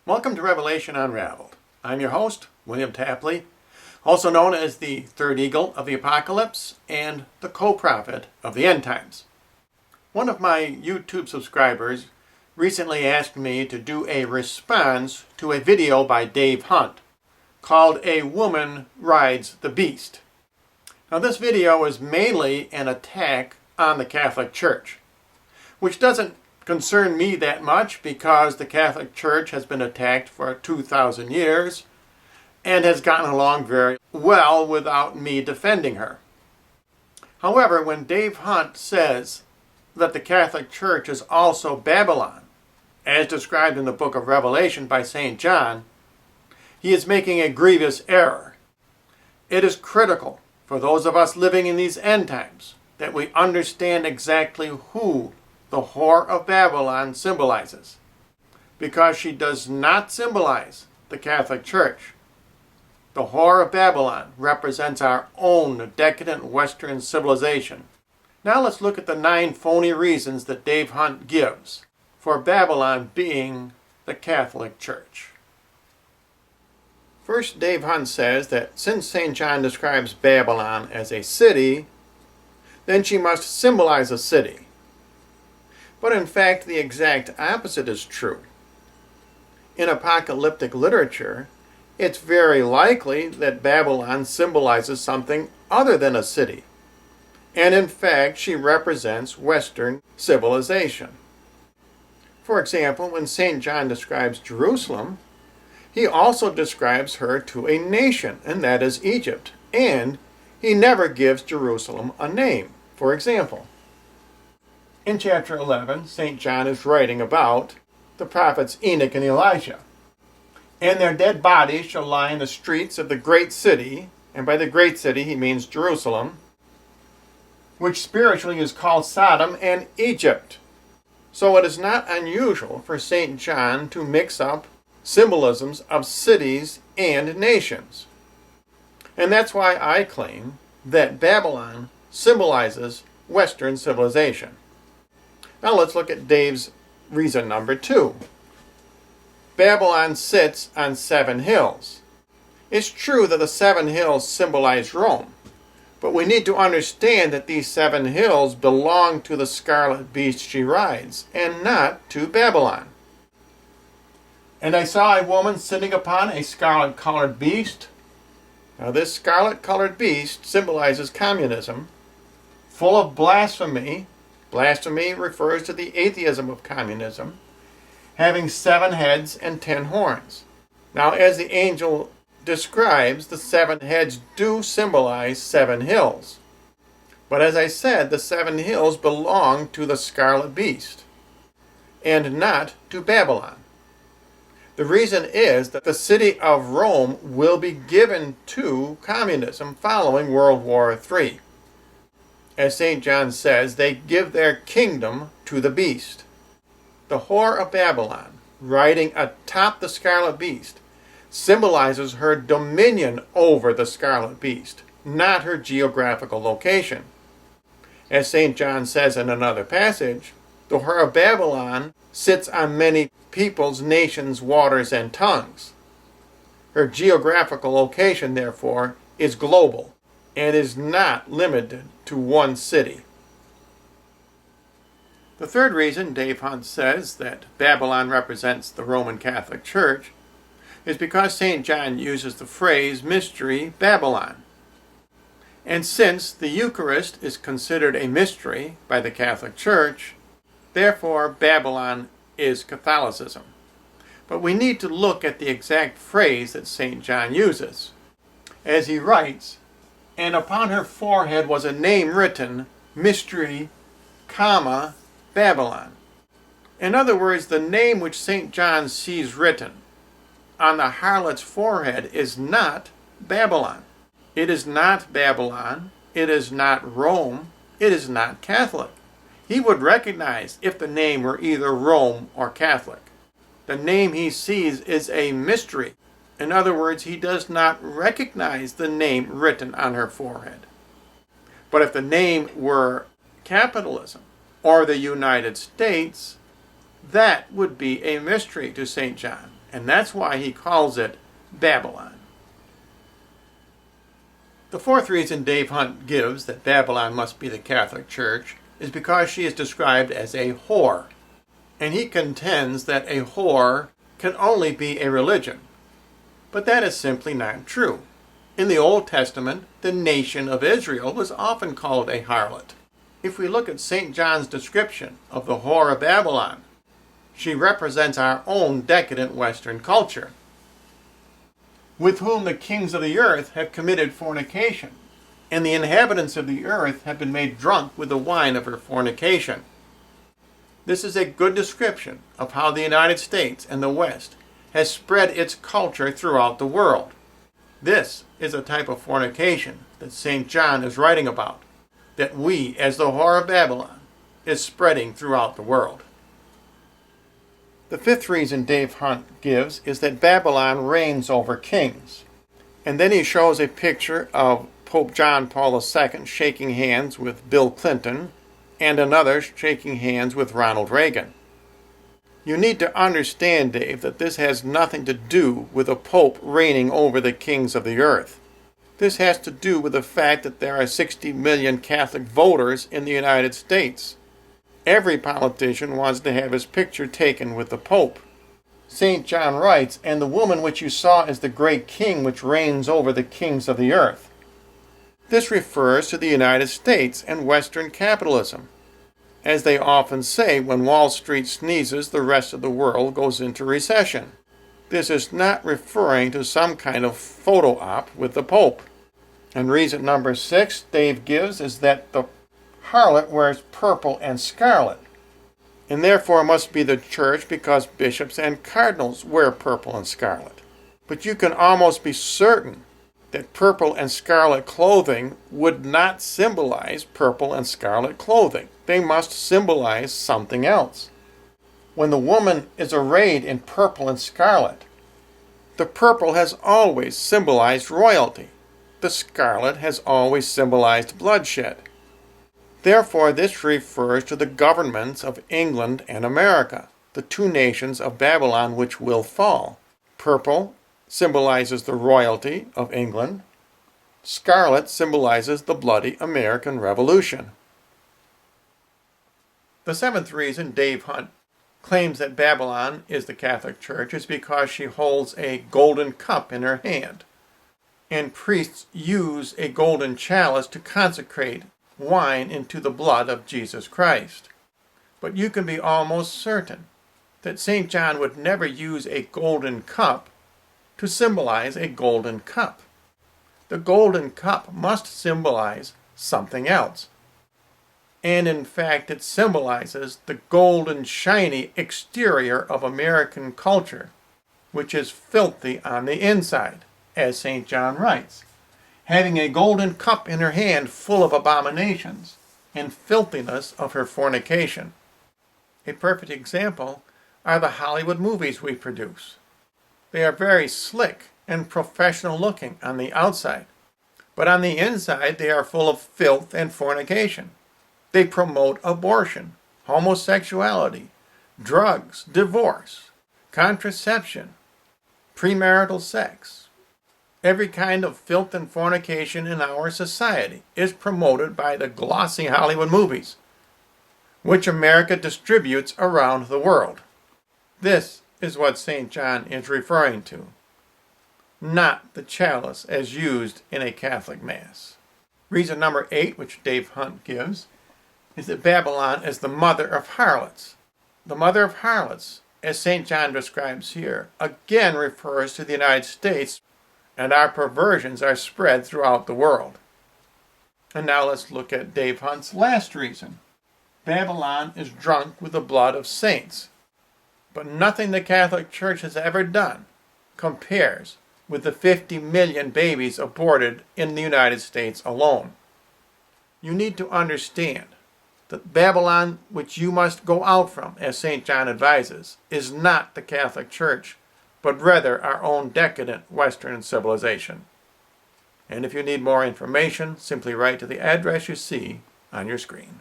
Welcome to Revelation Unraveled. I'm your host, William Tapley, also known as the third eagle of the apocalypse and the co-prophet of the end times. One of my YouTube subscribers recently asked me to do a response to a video by Dave Hunt called A Woman Rides the Beast. Now this video is mainly an attack on the Catholic Church, which doesn't concern me that much because the Catholic Church has been attacked for 2,000 years and has gotten along very well without me defending her. However, when Dave Hunt says that the Catholic Church is also Babylon, as described in the book of Revelation by St. John, he is making a grievous error. It is critical for those of us living in these end times that we understand exactly who the whore of Babylon symbolizes, because she does not symbolize the Catholic Church. The whore of Babylon represents our own decadent Western civilization. Now let's look at the 9 phony reasons that Dave Hunt gives for Babylon being the Catholic Church. First, Dave Hunt says that since St. John describes Babylon as a city, then she must symbolize a city. But in fact, the exact opposite is true. In apocalyptic literature, it's very likely that Babylon symbolizes something other than a city. And in fact, she represents Western civilization. For example, when St. John describes Jerusalem, he also describes her to a nation, and that is Egypt. And he never gives Jerusalem a name. For example, in chapter 11, St. John is writing about the prophets Enoch and Elijah. And their dead bodies shall lie in the streets of the great city, and by the great city he means Jerusalem, which spiritually is called Sodom and Egypt. So it is not unusual for St. John to mix up symbolisms of cities and nations. And that's why I claim that Babylon symbolizes Western civilization. Now let's look at Dave's reason number 2. Babylon sits on 7 hills. It's true that the 7 hills symbolize Rome, but we need to understand that these 7 hills belong to the Scarlet Beast she rides, and not to Babylon. And I saw a woman sitting upon a scarlet-colored beast. Now this scarlet-colored beast symbolizes communism, full of blasphemy. Blasphemy refers to the atheism of communism, having 7 heads and 10 horns. Now, as the angel describes, the 7 heads do symbolize 7 hills. But as I said, the 7 hills belong to the Scarlet Beast, and not to Babylon. The reason is that the city of Rome will be given to communism following World War III. As St. John says, they give their kingdom to the beast. The whore of Babylon, riding atop the Scarlet Beast, symbolizes her dominion over the Scarlet Beast, not her geographical location. As St. John says in another passage, the whore of Babylon sits on many peoples, nations, waters, and tongues. Her geographical location, therefore, is global and is not limited to one city. The third reason Dave Hunt says that Babylon represents the Roman Catholic Church is because St. John uses the phrase mystery Babylon. And since the Eucharist is considered a mystery by the Catholic Church, therefore Babylon is Catholicism. But we need to look at the exact phrase that St. John uses. As he writes, "And upon her forehead was a name written, Mystery, comma, Babylon." In other words, the name which St. John sees written on the harlot's forehead is not Babylon. It is not Babylon. It is not Rome. It is not Catholic. He would recognize if the name were either Rome or Catholic. The name he sees is a mystery. In other words, he does not recognize the name written on her forehead. But if the name were capitalism or the United States, that would be a mystery to St. John. and that's why he calls it Babylon. The fourth reason Dave Hunt gives that Babylon must be the Catholic Church is because she is described as a whore. And he contends that a whore can only be a religion. But that is simply not true. In the Old Testament, the nation of Israel was often called a harlot. If we look at St. John's description of the whore of Babylon, she represents our own decadent Western culture, with whom the kings of the earth have committed fornication, and the inhabitants of the earth have been made drunk with the wine of her fornication. This is a good description of how the United States and the West has spread its culture throughout the world. This is a type of fornication that St. John is writing about, that we, as the whore of Babylon, is spreading throughout the world. The fifth reason Dave Hunt gives is that Babylon reigns over kings. And then he shows a picture of Pope John Paul II shaking hands with Bill Clinton and another shaking hands with Ronald Reagan. You need to understand, Dave, that this has nothing to do with a pope reigning over the kings of the earth. This has to do with the fact that there are 60 million Catholic voters in the United States. Every politician wants to have his picture taken with the Pope. St. John writes, "And the woman which you saw is the great king which reigns over the kings of the earth." This refers to the United States and Western capitalism. As they often say, when Wall Street sneezes, the rest of the world goes into recession. This is not referring to some kind of photo op with the Pope. And reason number 6 Dave gives is that the harlot wears purple and scarlet, and therefore must be the church because bishops and cardinals wear purple and scarlet. But you can almost be certain that purple and scarlet clothing would not symbolize purple and scarlet clothing. They must symbolize something else. When the woman is arrayed in purple and scarlet, the purple has always symbolized royalty. The scarlet has always symbolized bloodshed. Therefore, this refers to the governments of England and America, the two nations of Babylon which will fall. Purple symbolizes the royalty of England. Scarlet symbolizes the bloody American Revolution. The seventh reason Dave Hunt claims that Babylon is the Catholic Church is because she holds a golden cup in her hand, and priests use a golden chalice to consecrate wine into the blood of Jesus Christ. But you can be almost certain that St. John would never use a golden cup to symbolize a golden cup. The golden cup must symbolize something else. And in fact, it symbolizes the golden, shiny exterior of American culture, which is filthy on the inside, as St. John writes, having a golden cup in her hand full of abominations and filthiness of her fornication. A perfect example are the Hollywood movies we produce. They are very slick and professional looking on the outside, but on the inside they are full of filth and fornication. They promote abortion, homosexuality, drugs, divorce, contraception, premarital sex. Every kind of filth and fornication in our society is promoted by the glossy Hollywood movies, which America distributes around the world. This is what St. John is referring to, not the chalice as used in a Catholic Mass. Reason number 8, which Dave Hunt gives, is that Babylon is the mother of harlots. The mother of harlots, as St. John describes here, again refers to the United States, and our perversions are spread throughout the world. And now let's look at Dave Hunt's last reason. Babylon is drunk with the blood of saints. But nothing the Catholic Church has ever done compares with the 50 million babies aborted in the United States alone. You need to understand that Babylon, which you must go out from, as St. John advises, is not the Catholic Church, but rather our own decadent Western civilization. And if you need more information, simply write to the address you see on your screen.